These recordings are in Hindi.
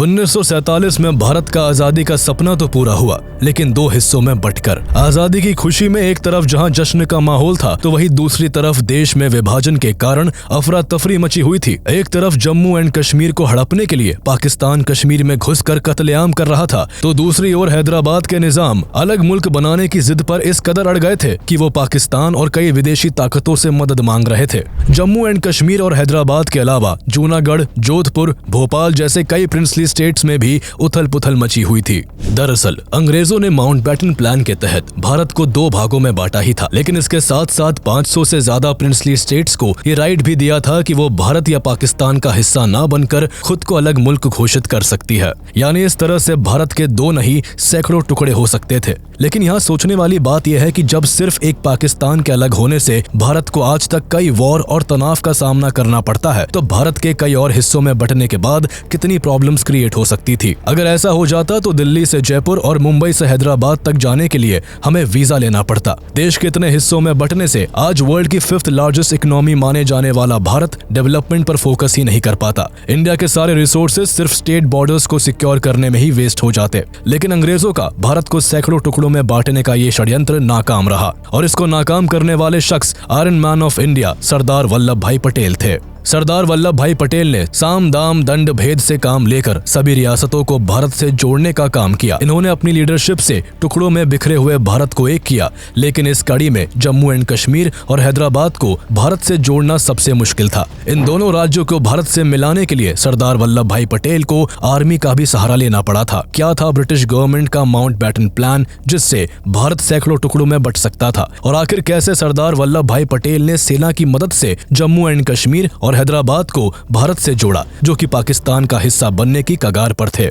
1947 में भारत का आजादी का सपना तो पूरा हुआ, लेकिन दो हिस्सों में बंटकर। आजादी की खुशी में एक तरफ जहां जश्न का माहौल था, तो वहीं दूसरी तरफ देश में विभाजन के कारण अफरा तफरी मची हुई थी। एक तरफ जम्मू एंड कश्मीर को हड़पने के लिए पाकिस्तान कश्मीर में घुसकर कत्लेआम कर रहा था, तो दूसरी ओर हैदराबाद के निजाम अलग मुल्क बनाने की जिद पर इस कदर अड़ गए थे कि वो पाकिस्तान और कई विदेशी ताकतों से मदद मांग रहे थे। जम्मू एंड कश्मीर और हैदराबाद के अलावा जूनागढ़, जोधपुर, भोपाल जैसे कई प्रिंसली स्टेट्स में भी उथल पुथल मची हुई थी। दरअसल अंग्रेजों ने माउंटबेटन प्लान के तहत भारत को दो भागों में बांटा ही था, लेकिन इसके साथ साथ 500 से ज्यादा प्रिंसली स्टेट्स को ये राइट भी दिया था कि वो भारत या पाकिस्तान का हिस्सा ना बनकर खुद को अलग मुल्क घोषित कर सकती है। यानी इस तरह से भारत के दो नहीं सैकड़ों टुकड़े हो सकते थे। लेकिन यहाँ सोचने वाली बात यह है कि जब सिर्फ एक पाकिस्तान के अलग होने से भारत को आज तक कई वॉर और तनाव का सामना करना पड़ता है, तो भारत के कई और हिस्सों में बंटने के बाद कितनी प्रॉब्लम्स क्रिएट हो सकती थी। अगर ऐसा हो जाता तो दिल्ली से जयपुर और मुंबई से हैदराबाद तक जाने के लिए हमें वीजा लेना पड़ता। देश के इतने हिस्सों में बंटने से आज वर्ल्ड की 5th लार्जेस्ट इकोनॉमी माने जाने वाला भारत डेवलपमेंट पर फोकस ही नहीं कर पाता। इंडिया के सारे रिसोर्सेज सिर्फ स्टेट बॉर्डर्स को सिक्योर करने में ही वेस्ट हो जाते। लेकिन अंग्रेजों का भारत को सैकड़ों टुकड़ों में बांटने का ये षड्यंत्र नाकाम रहा, और इसको नाकाम करने वाले शख्स iron man of India Sardar Vallabh भाई पटेल थे। सरदार वल्लभ भाई पटेल ने साम दाम दंड भेद से काम लेकर सभी रियासतों को भारत से जोड़ने का काम किया। इन्होंने अपनी लीडरशिप से टुकड़ों में बिखरे हुए भारत को एक किया, लेकिन इस कड़ी में जम्मू एंड कश्मीर और हैदराबाद को भारत से जोड़ना सबसे मुश्किल था। इन दोनों राज्यों को भारत से मिलाने के लिए सरदार वल्लभ भाई पटेल को आर्मी का भी सहारा लेना पड़ा था। क्या था ब्रिटिश गवर्नमेंट का माउंटबेटन प्लान, जिससे भारत सैकड़ों टुकड़ों में बंट सकता था, और आखिर कैसे सरदार वल्लभ भाई पटेल ने सेना की मदद से जम्मू एंड कश्मीर और हैदराबाद को भारत से जोड़ा, जो कि पाकिस्तान का हिस्सा बनने की कगार पर थे।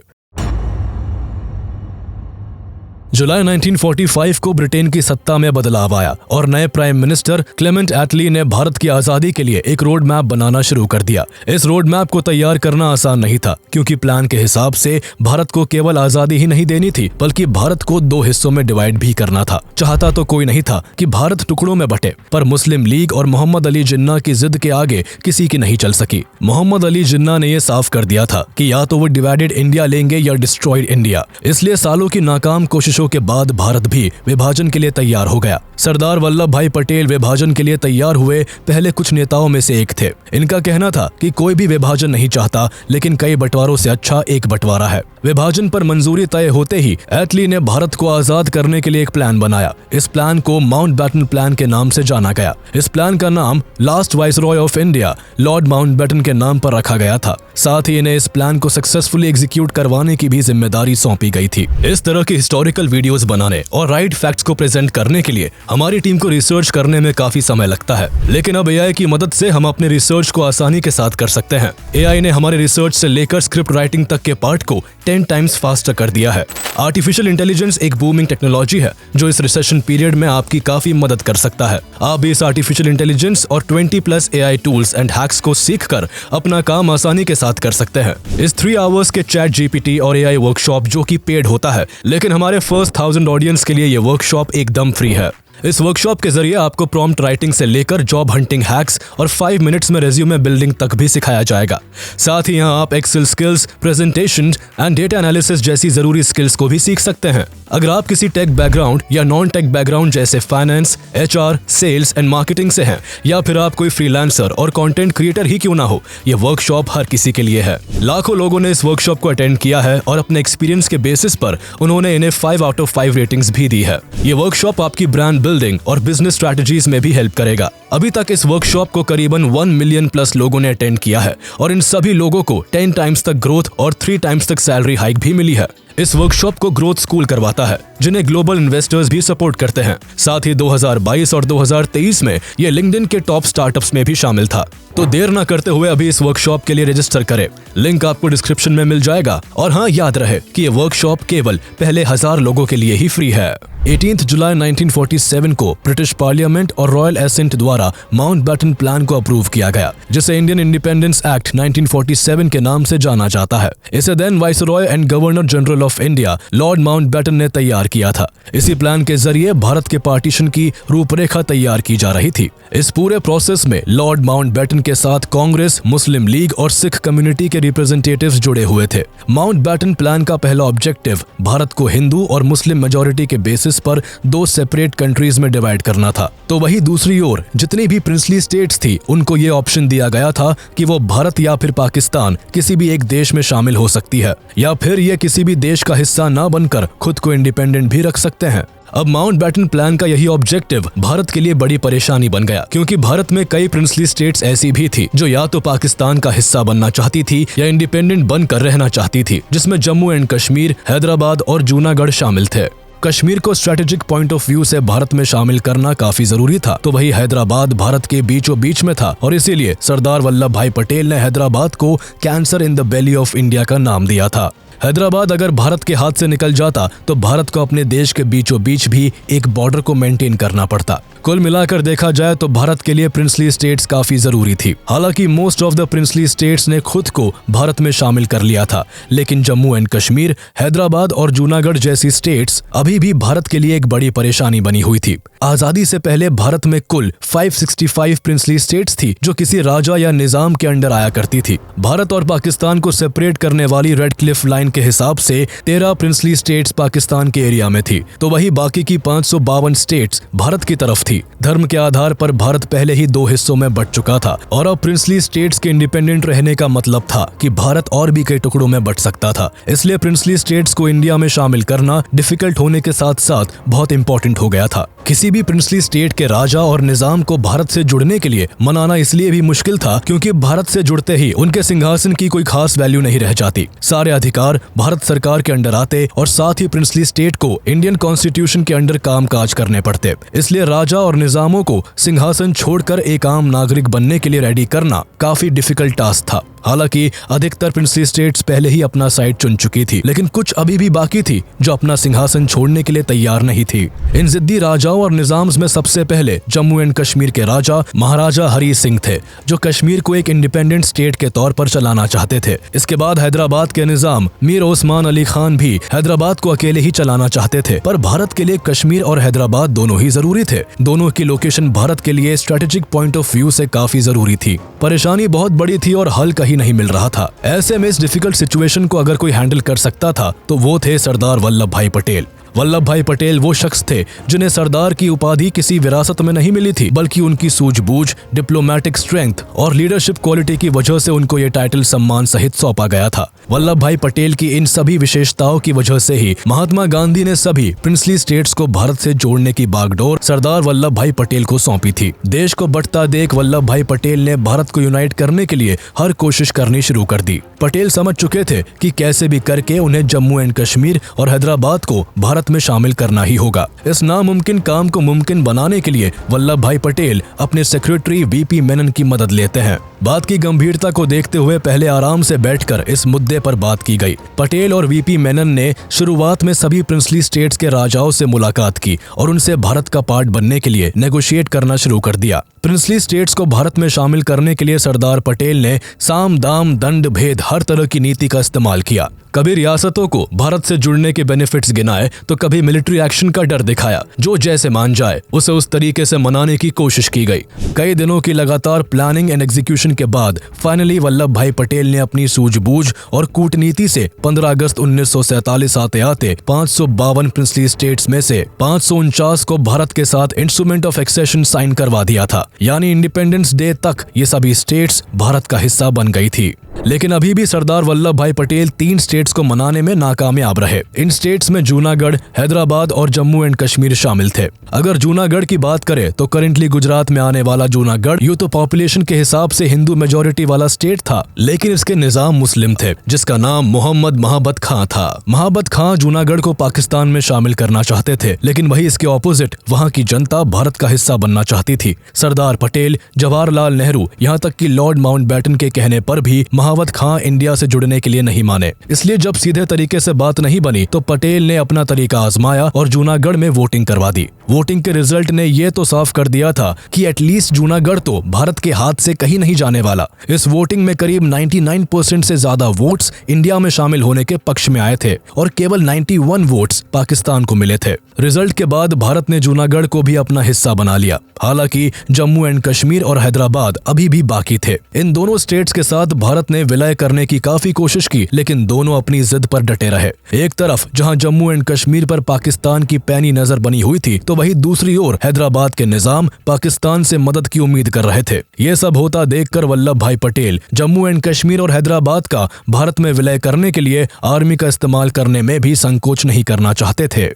जुलाई 1945 को ब्रिटेन की सत्ता में बदलाव आया और नए प्राइम मिनिस्टर क्लेमेंट एटली ने भारत की आजादी के लिए एक रोड मैप बनाना शुरू कर दिया। इस रोड मैप को तैयार करना आसान नहीं था, क्योंकि प्लान के हिसाब से भारत को केवल आजादी ही नहीं देनी थी, बल्कि भारत को दो हिस्सों में डिवाइड भी करना था। चाहता तो कोई नहीं था कि भारत टुकड़ों में बटे, पर मुस्लिम लीग और मोहम्मद अली जिन्ना की जिद के आगे किसी की नहीं चल सकी। मोहम्मद अली जिन्ना ने यह साफ कर दिया था कि या तो वो डिवाइडेड इंडिया लेंगे या डिस्ट्रॉयड इंडिया। इसलिए सालों की नाकाम कोशिशों के बाद भारत भी विभाजन के लिए तैयार हो गया। सरदार वल्लभ भाई पटेल विभाजन के लिए तैयार हुए पहले कुछ नेताओं में से एक थे। इनका कहना था कि कोई भी विभाजन नहीं चाहता, लेकिन कई बंटवारों से अच्छा एक बंटवारा है। विभाजन पर मंजूरी तय होते ही एटली ने भारत को आजाद करने के लिए एक प्लान बनाया। इस प्लान को माउंटबेटन प्लान के नाम से जाना गया। इस प्लान का नाम last viceroy of India Lord Mountbatten के नाम पर रखा गया था। साथ ही इन्हें इस प्लान को सक्सेसफुली एग्जीक्यूट करवाने की भी जिम्मेदारी सौंपी गई थी। इस तरह की हिस्टोरिकल वीडियोस बनाने और राइट फैक्ट्स को प्रेजेंट करने के लिए हमारी टीम को रिसर्च करने में काफी समय लगता है, लेकिन अब एआई की मदद से हम अपने रिसर्च को आसानी के साथ कर सकते हैं। एआई ने हमारे रिसर्च से लेकर स्क्रिप्ट राइटिंग तक के पार्ट को 10 टाइम्स फास्टर कर दिया है। आर्टिफिशियल इंटेलिजेंस एक बूमिंग टेक्नोलॉजी है जो इस रिसेशन पीरियड में आपकी काफी मदद कर सकता है। आप भी इस आर्टिफिशियल इंटेलिजेंस और 20+ एआई टूल्स एंड हैक्स को सीखकर अपना काम आसानी के साथ कर सकते हैं। इस 3 आवर्स के चैट जीपीटी और एआई वर्कशॉप, जो कि पेड होता है, लेकिन हमारे फर्स्ट 1000 ऑडियंस के लिए ये वर्कशॉप एकदम फ्री है। इस वर्कशॉप के जरिए आपको प्रॉम्प्ट राइटिंग से लेकर जॉब हंटिंग हैक्स और 5 मिनट्स में रेज्यूमे बिल्डिंग तक भी सिखाया जाएगा। साथ ही यहाँ आप Excel skills, presentation and data analysis जैसी जरूरी स्किल्स को भी सीख सकते हैं। अगर आप किसी टेक बैकग्राउंड या नॉन टेक बैकग्राउंड जैसे finance, HR, sales and marketing से हैं, या फिर आप कोई फ्रीलांसर और कंटेंट क्रिएटर ही क्यों ना हो, ये वर्कशॉप हर किसी के लिए है। लाखों लोगों ने इस वर्कशॉप को अटेंड किया है और अपने एक्सपीरियंस के बेसिस पर उन्होंने इन्हें 5 आउट ऑफ 5 रेटिंग्स भी दी है। ये वर्कशॉप आपकी ब्रांड बिल्डिंग और बिजनेस स्ट्रैटेजीज में भी हेल्प करेगा। अभी तक इस वर्कशॉप को करीबन 1 मिलियन+ लोगों ने अटेंड किया है और इन सभी लोगों को 10 टाइम्स तक ग्रोथ और 3 टाइम्स तक सैलरी हाइक भी मिली है। इस वर्कशॉप को ग्रोथ स्कूल करवाता है, जिन्हें ग्लोबल इन्वेस्टर्स भी सपोर्ट करते हैं। साथ ही 2022 और 2023 में ये लिंक्डइन के टॉप स्टार्टअप्स में भी शामिल था। तो देर न करते हुए अभी इस वर्कशॉप के लिए रजिस्टर करें। लिंक आपको डिस्क्रिप्शन में मिल जाएगा। और हाँ, याद रहे कि ये वर्कशॉप केवल पहले 1000 लोगों के लिए ही फ्री है। 18 जुलाई 1947 को ब्रिटिश पार्लियामेंट और रॉयल एसेंट द्वारा माउंटबेटन प्लान को अप्रूव किया गया, जिसे इंडियन इंडिपेंडेंस एक्ट 1947 के नाम से जाना जाता है। इसे then viceroy and governor general of India Lord Mountbatten ने तैयार किया था। इसी प्लान के जरिए भारत के पार्टीशन की रूपरेखा तैयार की जा रही थी। इस पूरे प्रोसेस में लॉर्ड माउंटबेटन के साथ कांग्रेस, मुस्लिम लीग और सिख कम्युनिटी के रिप्रेजेंटेटिव्स जुड़े हुए थे। माउंटबेटन प्लान का पहला ऑब्जेक्टिव भारत को हिंदू और मुस्लिम मेजॉरिटी के बेसिस पर 2 सेपरेट कंट्रीज में डिवाइड करना था। तो वही दूसरी ओर जितनी भी प्रिंसली स्टेट्स थी उनको ये ऑप्शन दिया गया था कि वो भारत या फिर पाकिस्तान किसी भी एक देश में शामिल हो सकती है, या फिर ये किसी भी देश का हिस्सा न बनकर खुद को इंडिपेंडेंट भी रख सकते हैं। अब माउंटबेटन प्लान का यही ऑब्जेक्टिव भारत के लिए बड़ी परेशानी बन गया, क्योंकि भारत में कई प्रिंसली स्टेट्स ऐसी भी थी जो या तो पाकिस्तान का हिस्सा बनना चाहती थी या इंडिपेंडेंट बनकर रहना चाहती थी, जिसमें जम्मू एंड कश्मीर, हैदराबाद और जूनागढ़ शामिल थे। कश्मीर को स्ट्रेटेजिक पॉइंट ऑफ व्यू से भारत में शामिल करना काफी जरूरी था, तो वही हैदराबाद भारत के बीचों बीच में था और इसीलिए सरदार वल्लभ भाई पटेल ने हैदराबाद को cancer in the belly of India का नाम दिया था। हैदराबाद अगर भारत के हाथ से निकल जाता तो भारत को अपने देश के बीचों बीच भी एक बॉर्डर को मेंटेन करना पड़ता। कुल मिलाकर देखा जाए तो भारत के लिए प्रिंसली स्टेट्स काफी जरूरी थी। हालांकि most of the princely states ने खुद को भारत में शामिल कर लिया था, लेकिन जम्मू एंड कश्मीर, हैदराबाद और जूनागढ़ जैसी स्टेट्स अभी भी भारत के लिए एक बड़ी परेशानी बनी हुई थी। आजादी से पहले भारत में कुल 565 प्रिंसली स्टेट्स थी जो किसी राजा या निजाम के अंडर आया करती थी। भारत और पाकिस्तान को सेपरेट करने वाली रेड क्लिफ लाइन के हिसाब से 13 प्रिंसली स्टेट्स पाकिस्तान के एरिया में थी, तो वही बाकी की 552 स्टेट्स भारत की तरफ थी। धर्म के आधार पर भारत पहले ही 2 हिस्सों में बंट चुका था और अब प्रिंसली स्टेट्स के इंडिपेंडेंट रहने का मतलब था कि भारत और भी कई टुकड़ों में बंट सकता था। इसलिए प्रिंसली स्टेट्स को इंडिया में शामिल करना डिफिकल्ट होने के साथ साथ बहुत इंपॉर्टेंट हो गया था। किसी भी प्रिंसली स्टेट के राजा और निजाम को भारत से जुड़ने के लिए मनाना इसलिए भी मुश्किल था क्योंकि भारत से जुड़ते ही उनके सिंहासन की कोई खास वैल्यू नहीं रह जाती। सारे अधिकार भारत सरकार के अंडर आते और साथ ही प्रिंसली स्टेट को इंडियन कॉन्स्टिट्यूशन के अंडर कामकाज करने पड़ते। इसलिए राजा और निजामों को सिंहासन छोड़कर एक आम नागरिक बनने के लिए रेडी करना काफी डिफिकल्ट टास्क था। हालांकि अधिकतर प्रिंसली स्टेट्स पहले ही अपना साइड चुन चुकी थी, लेकिन कुछ अभी भी बाकी थी जो अपना सिंहासन छोड़ने के लिए तैयार नहीं थी। इन जिद्दी राजाओं और निजाम्स में सबसे पहले जम्मू एंड कश्मीर के राजा महाराजा हरी सिंह थे, जो कश्मीर को एक इंडिपेंडेंट स्टेट के तौर पर चलाना चाहते थे। इसके बाद हैदराबाद के निजाम मीर ओस्मान अली खान भी हैदराबाद को अकेले ही चलाना चाहते थे, पर भारत के लिए कश्मीर और हैदराबाद दोनों ही जरूरी थे। दोनों की लोकेशन भारत के लिए स्ट्रेटेजिक पॉइंट ऑफ व्यू से काफी जरूरी थी। परेशानी बहुत बड़ी थी और हल कहीं नहीं मिल रहा था। ऐसे में इस डिफिकल्ट सिचुएशन को अगर कोई हैंडल कर सकता था तो वो थे सरदार वल्लभ भाई पटेल। वल्लभ भाई पटेल वो शख्स थे जिन्हें सरदार की उपाधि किसी विरासत में नहीं मिली थी, बल्कि उनकी सूझबूझ, डिप्लोमेटिक स्ट्रेंथ और लीडरशिप क्वालिटी की वजह से उनको ये टाइटल सम्मान सहित सौंपा गया था। वल्लभ भाई पटेल की इन सभी विशेषताओं की वजह से ही महात्मा गांधी ने सभी प्रिंसली स्टेट्स को भारत से जोड़ने की बागडोर सरदार वल्लभ भाई पटेल को सौंपी थी। देश को बंटता देख वल्लभ भाई पटेल ने भारत को यूनाइट करने के लिए हर कोशिश करनी शुरू कर दी। पटेल समझ चुके थे कि कैसे भी करके उन्हें जम्मू एंड कश्मीर और हैदराबाद को भारत में शामिल करना ही होगा। इस नामुमकिन काम को मुमकिन बनाने के लिए वल्लभ भाई पटेल अपने सेक्रेटरी वीपी मेनन की मदद लेते हैं। बात की गंभीरता को देखते हुए पहले आराम से बैठकर इस मुद्दे पर बात की गई। पटेल और वीपी मेनन ने शुरुआत में सभी प्रिंसली स्टेट्स के राजाओं से मुलाकात की और उनसे भारत का पार्ट बनने के लिए नेगोशिएट करना शुरू कर दिया। प्रिंसली स्टेट्स को भारत में शामिल करने के लिए सरदार पटेल ने साम दाम दंड भेद हर तरह की नीति का इस्तेमाल किया। कभी रियासतों को भारत से जुड़ने के बेनिफिट्स गिनाए तो कभी मिलिट्री एक्शन का डर दिखाया। जो जैसे मान जाए उसे उस तरीके से मनाने की कोशिश की गई। कई दिनों की लगातार प्लानिंग एंड एग्जीक्यूशन के बाद फाइनली वल्लभ भाई पटेल ने अपनी सूझबूझ और कूटनीति से 15 अगस्त 1947 आते आते 552 प्रिंसली स्टेट्स में से 549 को भारत के साथ इंस्ट्रूमेंट ऑफ एक्सेशन साइन करवा दिया था। यानी इंडिपेंडेंस डे तक ये सभी स्टेट्स भारत का हिस्सा बन गई थी। लेकिन अभी भी सरदार वल्लभ भाई पटेल 3 स्टेट्स को मनाने में नाकामयाब रहे। इन स्टेट्स में जूनागढ़, हैदराबाद और जम्मू एंड कश्मीर शामिल थे। अगर जूनागढ़ की बात करें तो करेंटली गुजरात में आने वाला जूनागढ़ यूं तो पॉपुलेशन के हिसाब से हिंदू मेजोरिटी वाला स्टेट था, लेकिन इसके निजाम मुस्लिम थे जिसका नाम मोहम्मद महाबत खां था। महाबत खां जूनागढ़ को पाकिस्तान में शामिल करना चाहते थे, लेकिन वही इसके ऑपोजिट वहां की जनता भारत का हिस्सा बनना चाहती थी। सरदार पटेल, जवाहरलाल नेहरू, यहाँ तक कि लॉर्ड माउंटबेटन के कहने पर भी महावत खां इंडिया से जुड़ने के लिए नहीं माने। इसलिए जब सीधे तरीके से बात नहीं बनी तो पटेल ने अपना तरीका आजमाया और जूनागढ़ में वोटिंग करवा दी। वोटिंग के रिजल्ट ने ये तो साफ कर दिया था कि एटलीस्ट जूनागढ़ तो भारत के हाथ से कहीं नहीं जाने वाला। इस वोटिंग में करीब 99% से ज्यादा वोट्स इंडिया में शामिल होने के पक्ष में आए थे और केवल 91 वोट्स पाकिस्तान को मिले थे। रिजल्ट के बाद भारत ने जूनागढ़ को भी अपना हिस्सा बना लिया। हालांकि जम्मू एंड कश्मीर और हैदराबाद अभी भी बाकी थे। इन दोनों स्टेट्स के साथ भारत ने विलय करने की काफी कोशिश की, लेकिन दोनों अपनी जिद पर डटे रहे। एक तरफ जहां जम्मू एंड कश्मीर पर पाकिस्तान की पैनी नजर बनी हुई थी, तो वहीं दूसरी ओर हैदराबाद के निजाम पाकिस्तान से मदद की उम्मीद कर रहे थे। ये सब होता देखकर वल्लभ भाई पटेल जम्मू एंड कश्मीर और हैदराबाद का भारत में विलय करने के लिए आर्मी का इस्तेमाल करने में भी संकोच नहीं करना चाहते थे।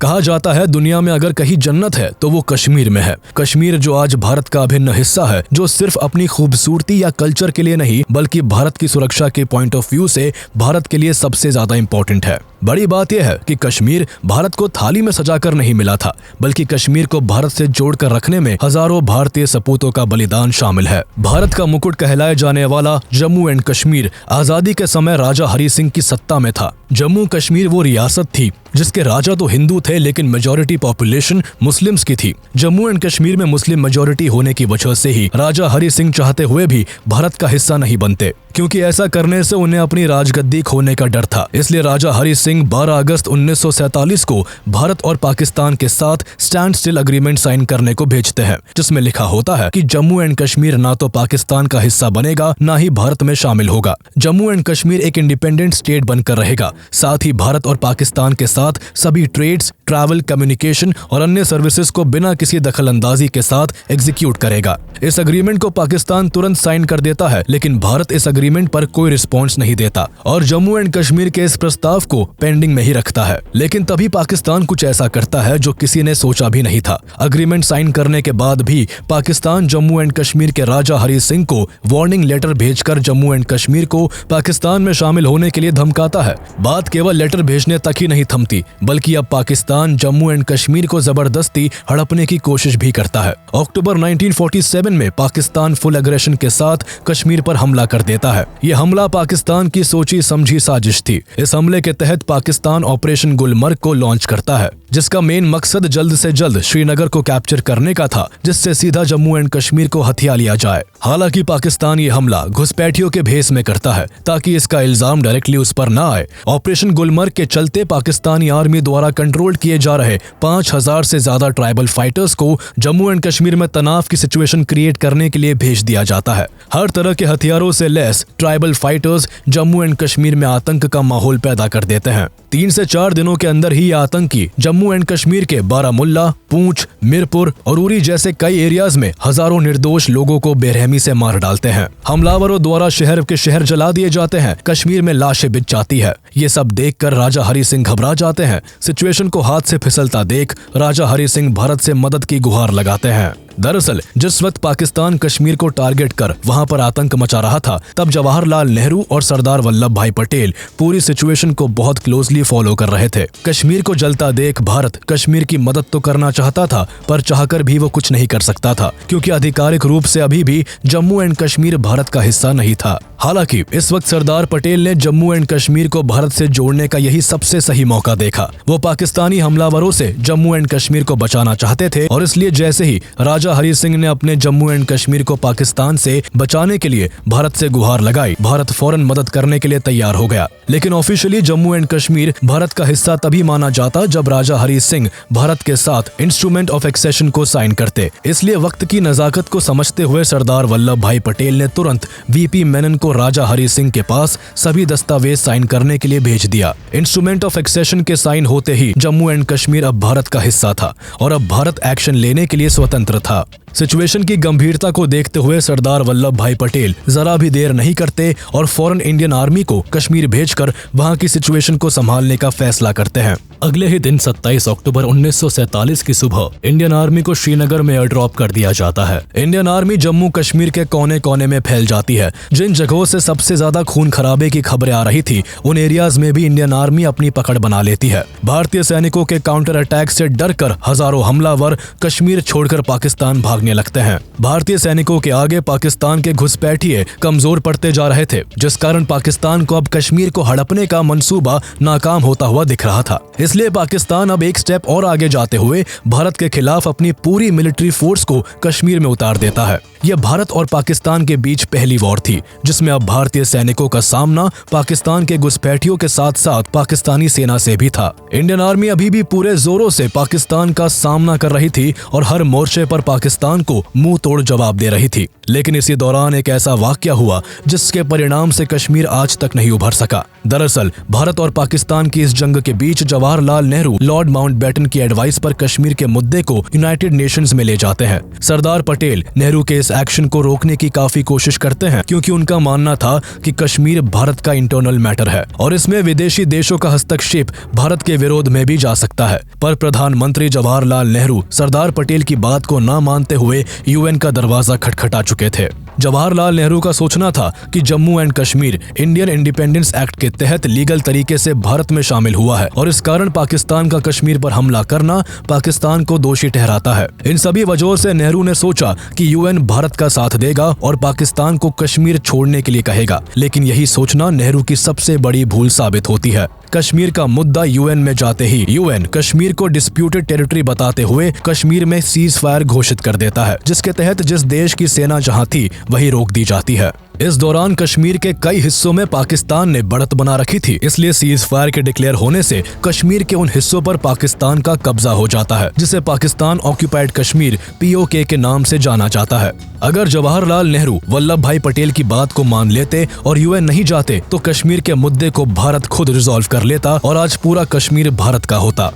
कहा जाता है दुनिया में अगर कहीं जन्नत है तो वो कश्मीर में है। कश्मीर जो आज भारत का अभिन्न हिस्सा है, जो सिर्फ अपनी खूबसूरती या कल्चर के लिए नहीं बल्कि भारत की सुरक्षा के पॉइंट ऑफ व्यू से भारत के लिए सबसे ज्यादा इम्पोर्टेंट है। बड़ी बात यह है कि कश्मीर भारत को थाली में सजाकर नहीं मिला था, बल्कि कश्मीर को भारत से जोड़कर रखने में हजारों भारतीय सपूतों का बलिदान शामिल है। भारत का मुकुट कहलाए जाने वाला जम्मू एंड कश्मीर आजादी के समय राजा हरि सिंह की सत्ता में था। जम्मू कश्मीर वो रियासत थी जिसके राजा तो हिंदू थे, लेकिन मेजॉरिटी पॉपुलेशन मुस्लिम्स की थी। जम्मू एंड कश्मीर में मुस्लिम मेजॉरिटी होने की वजह से ही राजा हरि सिंह चाहते हुए भी भारत का हिस्सा नहीं बनते, क्योंकि ऐसा करने से उन्हें अपनी राजगद्दी खोने का डर था। इसलिए राजा हरि सिंह 12 अगस्त 1947 को भारत और पाकिस्तान के साथ स्टैंड स्टिल अग्रीमेंट साइन करने को भेजते हैं, जिसमें लिखा होता है कि जम्मू एंड कश्मीर ना तो पाकिस्तान का हिस्सा बनेगा, ना ही भारत में शामिल होगा। जम्मू एंड कश्मीर एक इंडिपेंडेंट स्टेट बनकर रहेगा। साथ ही भारत और पाकिस्तान के साथ सभी ट्रेड्स, ट्रैवल, कम्युनिकेशन और अन्य सर्विसेज को बिना किसी दखलंदाजी के साथ एग्जीक्यूट करेगा। इस अग्रीमेंट को पाकिस्तान तुरंत साइन कर देता है, लेकिन भारत इस अग्रीमेंट पर कोई रिस्पॉन्स नहीं देता और जम्मू एंड कश्मीर के इस प्रस्ताव को पेंडिंग में ही रखता है। लेकिन तभी पाकिस्तान कुछ ऐसा करता है जो किसी ने सोचा भी नहीं था। अग्रीमेंट साइन करने के बाद भी पाकिस्तान जम्मू एंड कश्मीर के राजा हरि सिंह को वार्निंग लेटर भेजकर जम्मू एंड कश्मीर को पाकिस्तान में शामिल होने के लिए धमकाता है। बात केवल लेटर भेजने तक ही नहीं थमती, बल्कि अब पाकिस्तान जम्मू एंड कश्मीर को जबरदस्ती हड़पने की कोशिश भी करता है। अक्टूबर 1947 में पाकिस्तान फुल एग्रेशन के साथ कश्मीर पर हमला कर देता है। ये हमला पाकिस्तान की सोची समझी साजिश थी। इस हमले के तहत पाकिस्तान ऑपरेशन गुलमर्ग को लॉन्च करता है, जिसका मेन मकसद जल्द से जल्द श्रीनगर को कैप्चर करने का था, जिससे सीधा जम्मू एंड कश्मीर को हथिया लिया जाए। हालांकि पाकिस्तान ये हमला घुसपैठियों के भेस में करता है ताकि इसका इल्जाम डायरेक्टली उस पर न आए। ऑपरेशन गुलमर्ग के चलते पाकिस्तानी आर्मी द्वारा कंट्रोल किए जा रहे 5000 से ज्यादा ट्राइबल फाइटर्स को जम्मू एंड कश्मीर में तनाव की सिचुएशन क्रिएट करने के लिए भेज दिया जाता है। हर तरह के हथियारों से लैस tribal fighters Jammu and Kashmir में आतंक का माहौल पैदा कर देते हैं। 3 से 4 दिनों के अंदर ही आतंकी जम्मू एंड कश्मीर के बारामुल्ला, पूंछ, मीरपुर और उरी जैसे कई एरियाज में हजारों निर्दोष लोगों को बेरहमी से मार डालते हैं। हमलावरों द्वारा शहर के शहर जला दिए जाते हैं। कश्मीर में लाशें बिछ जाती है। ये सब देखकर राजा हरि सिंह घबरा जाते हैं। सिचुएशन को हाथ से फिसलता देख राजा हरि सिंह भारत से मदद की गुहार लगाते हैं। दरअसल जिस वक्त पाकिस्तान कश्मीर को टारगेट कर वहां पर आतंक मचा रहा था, तब जवाहरलाल नेहरू और सरदार वल्लभ भाई पटेल पूरी सिचुएशन को बहुत क्लोजली फॉलो कर रहे थे। कश्मीर को जलता देख भारत कश्मीर की मदद तो करना चाहता था, पर चाहकर भी वो कुछ नहीं कर सकता था, क्योंकि आधिकारिक रूप से अभी भी जम्मू एंड कश्मीर भारत का हिस्सा नहीं था। हालांकि इस वक्त सरदार पटेल ने जम्मू एंड कश्मीर को भारत से जोड़ने का यही सबसे सही मौका देखा। वो पाकिस्तानी हमलावरों से जम्मू एंड कश्मीर को बचाना चाहते थे और इसलिए जैसे ही राजा हरि सिंह ने अपने जम्मू एंड कश्मीर को पाकिस्तान से बचाने के लिए भारत से गुहार लगाई, भारत फौरन मदद करने के लिए तैयार हो गया। लेकिन ऑफिशियली जम्मू एंड कश्मीर भारत का हिस्सा तभी माना जाता जब राजा हरि सिंह भारत के साथ इंस्ट्रूमेंट ऑफ एक्सेशन को साइन करते। इसलिए वक्त की नजाकत को समझते हुए सरदार वल्लभ भाई पटेल ने तुरंत वीपी मेनन को राजा हरि सिंह के पास सभी दस्तावेज साइन करने के लिए भेज दिया। इंस्ट्रूमेंट ऑफ एक्सेशन के साइन होते ही जम्मू एंड कश्मीर अब भारत का हिस्सा था और अब भारत एक्शन लेने के लिए स्वतंत्र था। सिचुएशन की गंभीरता को देखते हुए सरदार वल्लभ भाई पटेल जरा भी देर नहीं करते और फौरन इंडियन आर्मी को कश्मीर भेजकर वहां की सिचुएशन को संभालने का फैसला करते हैं। अगले ही दिन 27 अक्टूबर 1947 की सुबह इंडियन आर्मी को श्रीनगर में एयर ड्रॉप कर दिया जाता है। इंडियन आर्मी जम्मू कश्मीर के कोने कोने में फैल जाती है। जिन जगहों से सबसे ज्यादा खून खराबे की खबरें आ रही थी, उन एरियाज में भी इंडियन आर्मी अपनी पकड़ बना लेती है। भारतीय सैनिकों के काउंटर अटैक से डरकर हजारों हमलावर कश्मीर छोड़कर पाकिस्तान भागने लगने लगते हैं। भारतीय सैनिकों के आगे पाकिस्तान के घुसपैठिए कमजोर पड़ते जा रहे थे, जिस कारण पाकिस्तान को अब कश्मीर को हड़पने का मंसूबा नाकाम होता हुआ दिख रहा था। इसलिए पाकिस्तान अब एक स्टेप और आगे जाते हुए भारत के खिलाफ अपनी पूरी मिलिट्री फोर्स को कश्मीर में उतार देता है। यह भारत और पाकिस्तान के बीच पहली वॉर थी, जिसमें अब भारतीय सैनिकों का सामना पाकिस्तान के घुसपैठियों के साथ साथ पाकिस्तानी सेना से भी था। इंडियन आर्मी अभी भी पूरे जोरों से पाकिस्तान का सामना कर रही थी और हर मोर्चे पर पाकिस्तान को मुंह तोड़ जवाब दे रही थी। लेकिन इसी दौरान एक ऐसा वाकया हुआ जिसके परिणाम से कश्मीर आज तक नहीं उभर सका। दरअसल भारत और पाकिस्तान की इस जंग के बीच जवाहरलाल नेहरू लॉर्ड माउंटबेटन की एडवाइस पर कश्मीर के मुद्दे को यूनाइटेड नेशंस में ले जाते हैं। सरदार पटेल नेहरू के इस एक्शन को रोकने की काफी कोशिश करते हैं, क्योंकि उनका मानना था कि कश्मीर भारत का इंटरनल मैटर है और इसमें विदेशी देशों का हस्तक्षेप भारत के विरोध में भी जा सकता है। पर प्रधानमंत्री जवाहरलाल नेहरू सरदार पटेल की बात को न मानते हुए यूएन का दरवाजा खटखटा चुके थे। जवाहरलाल नेहरू का सोचना था कि Jammu and Kashmir Indian independence act के तहत लीगल तरीके से भारत में शामिल हुआ है और इस कारण पाकिस्तान का कश्मीर पर हमला करना पाकिस्तान को दोषी ठहराता है। इन सभी वजहों से नेहरू ने सोचा कि यूएन भारत का साथ देगा और पाकिस्तान को कश्मीर छोड़ने के लिए कहेगा, लेकिन यही सोचना नेहरू की सबसे बड़ी भूल साबित होती है। कश्मीर का मुद्दा यूएन में जाते ही यूएन कश्मीर को डिस्प्यूटेड टेरिटरी बताते हुए कश्मीर में सीज फायर घोषित कर देता है, जिसके तहत जिस देश की सेना जहां थी वही रोक दी जाती है। इस दौरान कश्मीर के कई हिस्सों में पाकिस्तान ने बढ़त बना रखी थी, इसलिए सीज फायर के डिक्लेयर होने से कश्मीर के उन हिस्सों पर पाकिस्तान का कब्जा हो जाता है, जिसे पाकिस्तान ऑक्यूपाइड कश्मीर POK के नाम से जाना जाता है। अगर जवाहरलाल नेहरू वल्लभ भाई पटेल की बात को मान लेते और यूएन नहीं जाते तो कश्मीर के मुद्दे को भारत खुद रिजॉल्व कर लेता और आज पूरा कश्मीर भारत का होता।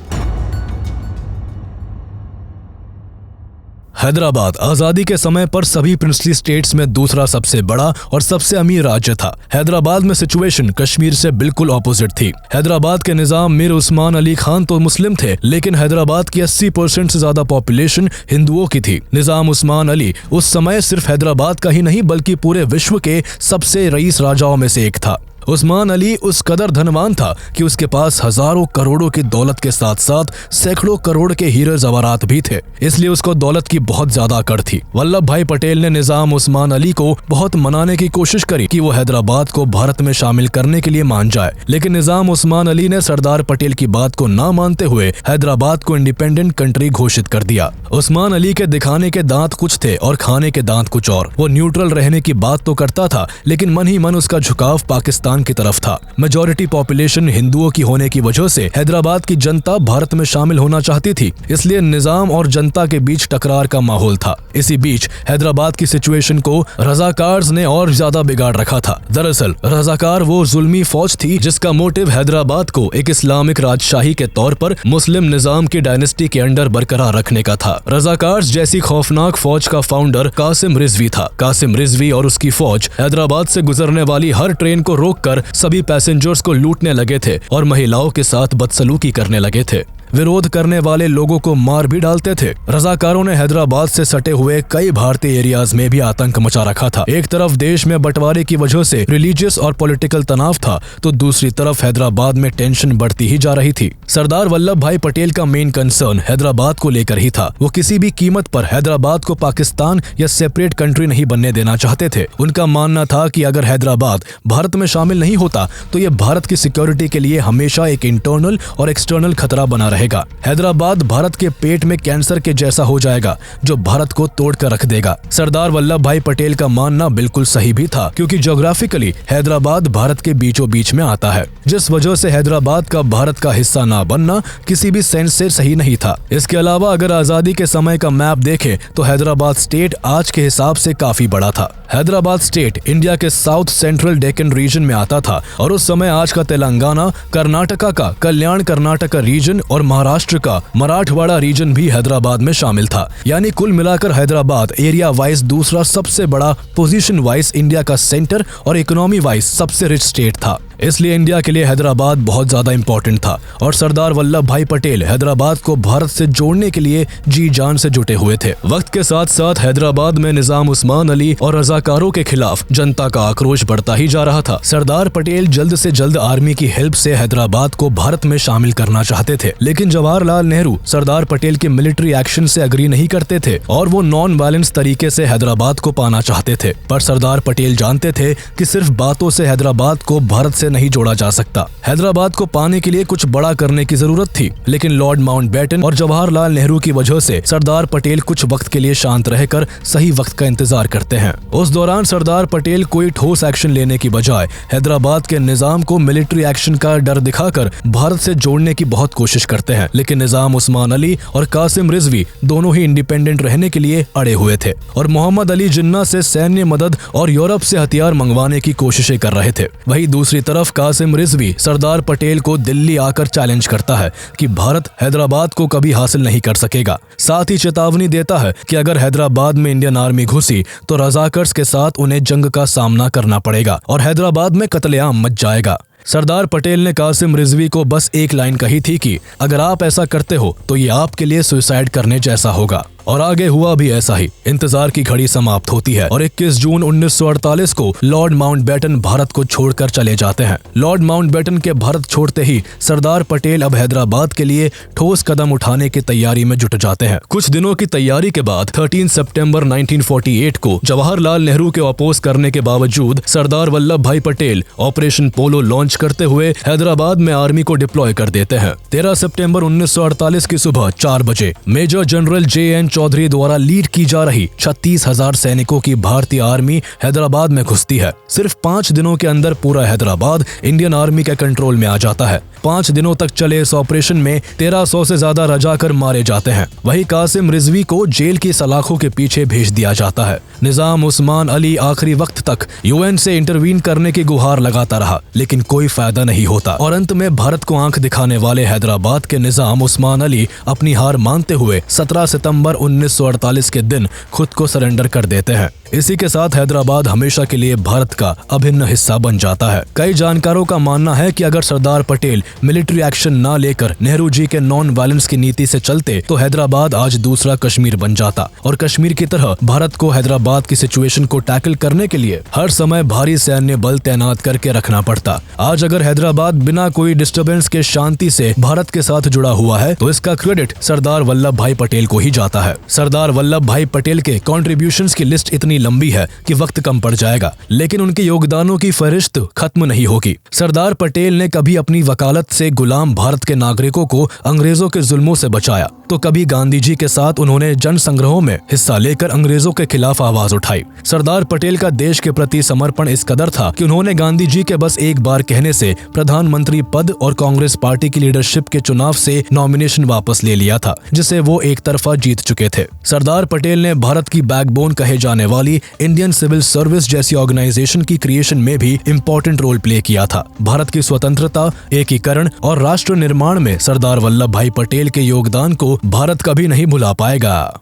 हैदराबाद आजादी के समय पर सभी प्रिंसली स्टेट्स में दूसरा सबसे बड़ा और सबसे अमीर राज्य था। हैदराबाद में सिचुएशन कश्मीर से बिल्कुल ऑपोजिट थी। हैदराबाद के निजाम मीर उस्मान अली खान तो मुस्लिम थे, लेकिन हैदराबाद की 80% से ज्यादा पॉपुलेशन हिंदुओं की थी। निजाम उस्मान अली उस समय सिर्फ हैदराबाद का ही नहीं बल्कि पूरे विश्व के सबसे रईस राजाओं में से एक था। उस्मान अली उस कदर धनवान था कि उसके पास हजारों करोड़ों की दौलत के साथ साथ सैकड़ों करोड़ के हीरे जवारात भी थे, इसलिए उसको दौलत की बहुत ज्यादा अकड़ थी। वल्लभ भाई पटेल ने निजाम उस्मान अली को बहुत मनाने की कोशिश करी कि वो हैदराबाद को भारत में शामिल करने के लिए मान जाए, लेकिन निजाम उस्मान अली ने सरदार पटेल की बात को ना मानते हुए हैदराबाद को इंडिपेंडेंट कंट्री घोषित कर दिया। उस्मान अली के दिखाने के दांत कुछ थे और खाने के दांत कुछ और। वो न्यूट्रल रहने की बात तो करता था, लेकिन मन ही मन उसका झुकाव पाकिस्तान की तरफ था। मेजॉरिटी पॉपुलेशन हिंदुओं की होने की वजह से हैदराबाद की जनता भारत में शामिल होना चाहती थी, इसलिए निजाम और जनता के बीच टकरार का माहौल था। इसी बीच हैदराबाद की सिचुएशन को रजाकार्स ने और ज्यादा बिगाड़ रखा था। दरअसल रजाकार वो जुल्मी फौज थी जिसका मोटिव हैदराबाद को एक इस्लामिक राजशाही के तौर पर मुस्लिम निजाम की डायनेस्टी के अंडर बरकरार रखने का था। रजाकार्स जैसी खौफनाक फौज का फाउंडर कासिम रिजवी था। कासिम रिजवी और उसकी फौज हैदराबाद से गुजरने वाली हर ट्रेन को रोककर सभी पैसेंजर्स को लूटने लगे थे और महिलाओं के साथ बदसलूकी करने लगे थे। विरोध करने वाले लोगों को मार भी डालते थे। रजाकारों ने हैदराबाद से सटे हुए कई भारतीय एरियाज में भी आतंक मचा रखा था। एक तरफ देश में बंटवारे की वजह से रिलीजियस और पॉलिटिकल तनाव था, तो दूसरी तरफ हैदराबाद में टेंशन बढ़ती ही जा रही थी। सरदार वल्लभ भाई पटेल का मेन कंसर्न हैदराबाद को लेकर ही था। वो किसी भी कीमत पर हैदराबाद को पाकिस्तान या सेपरेट कंट्री नहीं बनने देना चाहते थे। उनका मानना था कि अगर हैदराबाद भारत में शामिल नहीं होता तो ये भारत की सिक्योरिटी के लिए हमेशा एक इंटरनल और एक्सटर्नल खतरा बना रहेगा। हैदराबाद भारत के पेट में कैंसर के जैसा हो जाएगा जो भारत को तोड़ कर रख देगा। सरदार वल्लभ भाई पटेल का मानना बिल्कुल सही भी था, क्योंकि ज्योग्राफिकली हैदराबाद भारत के बीचों बीच में आता है, जिस वजह से हैदराबाद का भारत का हिस्सा ना बनना किसी भी सेंस से सही नहीं था। इसके अलावा अगर आजादी के समय का मैप देखें तो हैदराबाद स्टेट आज के हिसाब से काफी बड़ा था। हैदराबाद स्टेट इंडिया के साउथ सेंट्रल डेक्कन रीजन में आता था और उस समय आज का तेलंगाना, कर्नाटका का कल्याण कर्नाटका रीजन और महाराष्ट्र का मराठवाड़ा रीजन भी हैदराबाद में शामिल था। यानी कुल मिलाकर हैदराबाद एरिया वाइज दूसरा सबसे बड़ा, पोजीशन वाइज इंडिया का सेंटर और इकोनॉमी वाइज सबसे रिच स्टेट था। इसलिए इंडिया के लिए हैदराबाद बहुत ज्यादा इंपॉर्टेंट था और सरदार वल्लभ भाई पटेल हैदराबाद को भारत से जोड़ने के लिए जी जान से जुटे हुए थे। वक्त के साथ साथ हैदराबाद में निजाम उस्मान अली और रजाकारों के खिलाफ जनता का आक्रोश बढ़ता ही जा रहा था। सरदार पटेल जल्द से जल्द आर्मी की हेल्प से हैदराबाद को भारत में शामिल करना चाहते थे, लेकिन जवाहरलाल नेहरू सरदार पटेल के मिलिट्री एक्शन से अग्री नहीं करते थे और वो नॉन वायलेंस तरीके से हैदराबाद को पाना चाहते थे। पर सरदार पटेल जानते थे कि सिर्फ बातों से हैदराबाद को भारत से नहीं जोड़ा जा सकता। हैदराबाद को पाने के लिए कुछ बड़ा करने की जरूरत थी, लेकिन लॉर्ड माउंटबेटन और जवाहरलाल नेहरू की वजह से सरदार पटेल कुछ वक्त के लिए शांत रहकर सही वक्त का इंतजार करते हैं। उस दौरान सरदार पटेल कोई ठोस एक्शन लेने की बजाय हैदराबाद के निजाम को मिलिट्री एक्शन का डर दिखाकर भारत से जोड़ने की बहुत कोशिश करते हैं, लेकिन निजाम उस्मान अली और कासिम रिजवी दोनों ही इंडिपेंडेंट रहने के लिए अड़े हुए थे और मोहम्मद अली जिन्ना से सैन्य मदद और यूरोप से हथियार मंगवाने की कोशिशें कर रहे थे। वहीं दूसरी तरफ कासिम रिजवी सरदार पटेल को दिल्ली आकर चैलेंज करता है कि भारत हैदराबाद को कभी हासिल नहीं कर सकेगा। साथ ही चेतावनी देता है कि अगर हैदराबाद में इंडियन आर्मी घुसी तो रजाकर्स के साथ उन्हें जंग का सामना करना पड़ेगा और हैदराबाद में कत्लेआम मच जाएगा। सरदार पटेल ने कासिम रिजवी को बस एक लाइन कही थी कि अगर आप ऐसा करते हो तो ये आपके लिए सुसाइड करने जैसा होगा, और आगे हुआ भी ऐसा ही। इंतजार की घड़ी समाप्त होती है और 21 जून 1948 को लॉर्ड माउंटबेटन भारत को छोड़कर चले जाते हैं। लॉर्ड माउंटबेटन के भारत छोड़ते ही सरदार पटेल अब हैदराबाद के लिए ठोस कदम उठाने की तैयारी में जुट जाते हैं। कुछ दिनों की तैयारी के बाद 13 सितंबर 1948 को जवाहरलाल नेहरू के अपोज करने के बावजूद सरदार वल्लभ भाई पटेल ऑपरेशन पोलो लॉन्च करते हुए हैदराबाद में आर्मी को डिप्लॉय कर देते हैं। 13 सितंबर 1948 की सुबह 4 बजे मेजर जनरल JN चौधरी द्वारा लीड की जा रही 36,000 सैनिकों की भारतीय आर्मी हैदराबाद में घुसती है। सिर्फ 5 दिनों के अंदर पूरा हैदराबाद इंडियन आर्मी के कंट्रोल में आ जाता है। 5 दिनों तक चले इस ऑपरेशन में 1300 से ज्यादा रजाकर मारे जाते हैं। वहीं कासिम रिजवी को जेल की सलाखों के पीछे भेज दिया जाता है। निजाम उस्मान अली आखिरी वक्त तक UN से इंटरवीन करने की गुहार लगाता रहा, लेकिन कोई फायदा नहीं होता और अंत में भारत को आंख दिखाने वाले हैदराबाद के निजाम उस्मान अली अपनी हार मानते हुए 17 सितंबर 1948 के दिन खुद को सरेंडर कर देते हैं। इसी के साथ हैदराबाद हमेशा के लिए भारत का अभिन्न हिस्सा बन जाता है। कई जानकारों का मानना है कि अगर सरदार पटेल मिलिट्री एक्शन ना लेकर नेहरू जी के नॉन वायलेंस की नीति से चलते तो हैदराबाद आज दूसरा कश्मीर बन जाता और कश्मीर की तरह भारत को हैदराबाद की सिचुएशन को टैकल करने के लिए हर समय भारी सैन्य बल तैनात करके रखना पड़ता। आज अगर हैदराबाद बिना कोई डिस्टर्बेंस के शांति से भारत के साथ जुड़ा हुआ है तो इसका क्रेडिट सरदार वल्लभ भाई पटेल को ही जाता है। सरदार वल्लभ भाई पटेल के कॉन्ट्रीब्यूशंस की लिस्ट इतनी लंबी है कि वक्त कम पड़ जाएगा, लेकिन उनके योगदानों की फहरिस्त खत्म नहीं होगी। सरदार पटेल ने कभी अपनी वकालत से गुलाम भारत के नागरिकों को अंग्रेजों के जुल्मों से बचाया, तो कभी गांधी जी के साथ उन्होंने जन संग्रहों में हिस्सा लेकर अंग्रेजों के खिलाफ आवाज उठाई। सरदार पटेल का देश के प्रति समर्पण इस कदर था कि उन्होंने गांधी जी के बस एक बार कहने से प्रधानमंत्री पद और कांग्रेस पार्टी की लीडरशिप के चुनाव से नॉमिनेशन वापस ले लिया था, जिसे वो एक तरफा जीत चुके थे। सरदार पटेल ने भारत की बैकबोन कहे जाने वाली इंडियन सिविल सर्विस जैसी ऑर्गेनाइजेशन की क्रिएशन में भी इम्पोर्टेंट रोल प्ले किया था। भारत की स्वतंत्रता, एकीकरण और राष्ट्र निर्माण में सरदार वल्लभ भाई पटेल के योगदान को भारत कभी नहीं भुला पाएगा।